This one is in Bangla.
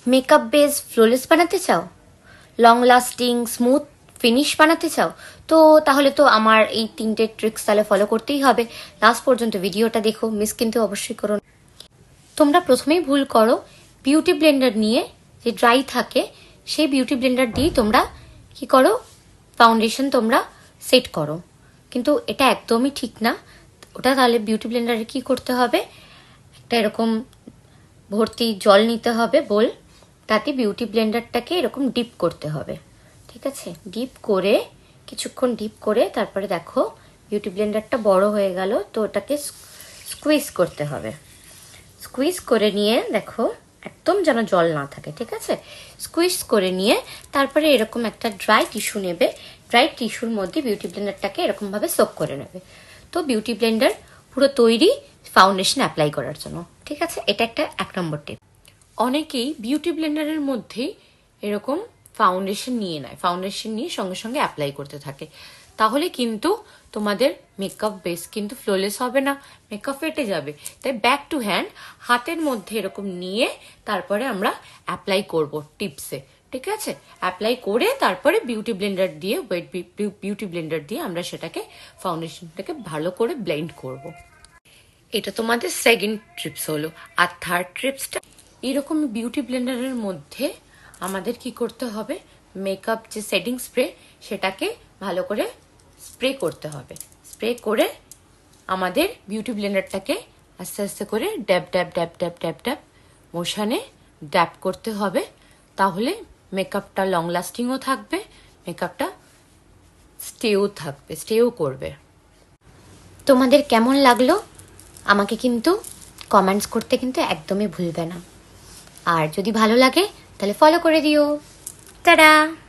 মেকআপ বেস ফ্লোলেস বানাতে চাও, লং লাস্টিং স্মুথ ফিনিশ বানাতে চাও, তো তাহলে তো আমার এই 3টে ট্রিক্স তাহলে ফলো করতেই হবে। লাস্ট পর্যন্ত ভিডিওটা দেখো, মিস কিন্তু অবশ্যই করো না। তোমরা প্রথমেই ভুল করো, বিউটি ব্লেন্ডার নিয়ে যে ড্রাই থাকে সেই বিউটি ব্লেন্ডার দিয়েই তোমরা কি করো, ফাউন্ডেশন তোমরা সেট করো, কিন্তু এটা একদমই ঠিক না। ওটা তাহলে বিউটি ব্লেন্ডারে কি করতে হবে, একটা এরকম ভর্তি জল নিতে হবে বোল, তাতে বিউটি ব্লেন্ডারটাকে এরকম ডিপ করতে হবে, ঠিক আছে? ডিপ করে কিছুক্ষণ ডিপ করে তারপরে দেখো বিউটি ব্লেন্ডারটা বড় হয়ে গেল, তো ওটাকে স্কুইজ করতে হবে। স্কুইজ করে নিয়ে দেখো একদম যেন জল না থাকে, ঠিক আছে? স্কুইজ করে নিয়ে তারপরে এরকম একটা ড্রাই টিস্যু নেবে, ড্রাই টিস্যুর মধ্যে বিউটি ব্লেন্ডারটাকে এরকমভাবে সোক করে নেবে। তো বিউটি ব্লেন্ডার পুরো তৈরি ফাউন্ডেশন অ্যাপ্লাই করার জন্য, ঠিক আছে? এটা একটা 1 নম্বর টিপ। অনেকেই বিউটি ব্লেন্ডারের মধ্যেই এরকম ফাউন্ডেশন নিয়ে নেয়, ফাউন্ডেশন নিয়ে সঙ্গে সঙ্গে অ্যাপ্লাই করতে থাকে, তাহলে কিন্তু তোমাদের মেকআপ বেস কিন্তু ফ্লোলেস হবে না, মেকআপ ফেটে যাবে। তাই ব্যাক টু হ্যান্ড হাতের মধ্যে এরকম নিয়ে তারপরে আমরা অ্যাপ্লাই করব টিপসে, ঠিক আছে? অ্যাপ্লাই করে তারপরে বিউটি ব্লেন্ডার দিয়ে ওয়েট বিউটি ব্লেন্ডার দিয়ে আমরা সেটাকে ফাউন্ডেশনটাকে ভালো করে ব্লেন্ড করব। এটা তোমাদের সেকেন্ড ট্রিপস হলো। আর থার্ড ট্রিপসটা এরকম বিউটি ব্লেন্ডারের মধ্যে আমাদের কি করতে হবে, মেকআপ যে সেটিং স্প্রে সেটাকে ভালো করে স্প্রে করতে হবে। স্প্রে করে আমাদের বিউটি ব্লেন্ডারটাকে আস্তে আস্তে করে ড্যাব ড্যাব ড্যাব ড্যাব ড্যাব ড্যাব মোশানে ড্যাব করতে হবে, তাহলে মেকআপটা লং লাস্টিংও থাকবে, মেকআপটা স্টেও করবে। তোমাদের কেমন লাগলো আমাকে কিন্তু কমেন্টস করতে কিন্তু একদমই ভুলবে না। আর যদি ভালো লাগে তাহলে ফলো করে দিও। টাটা।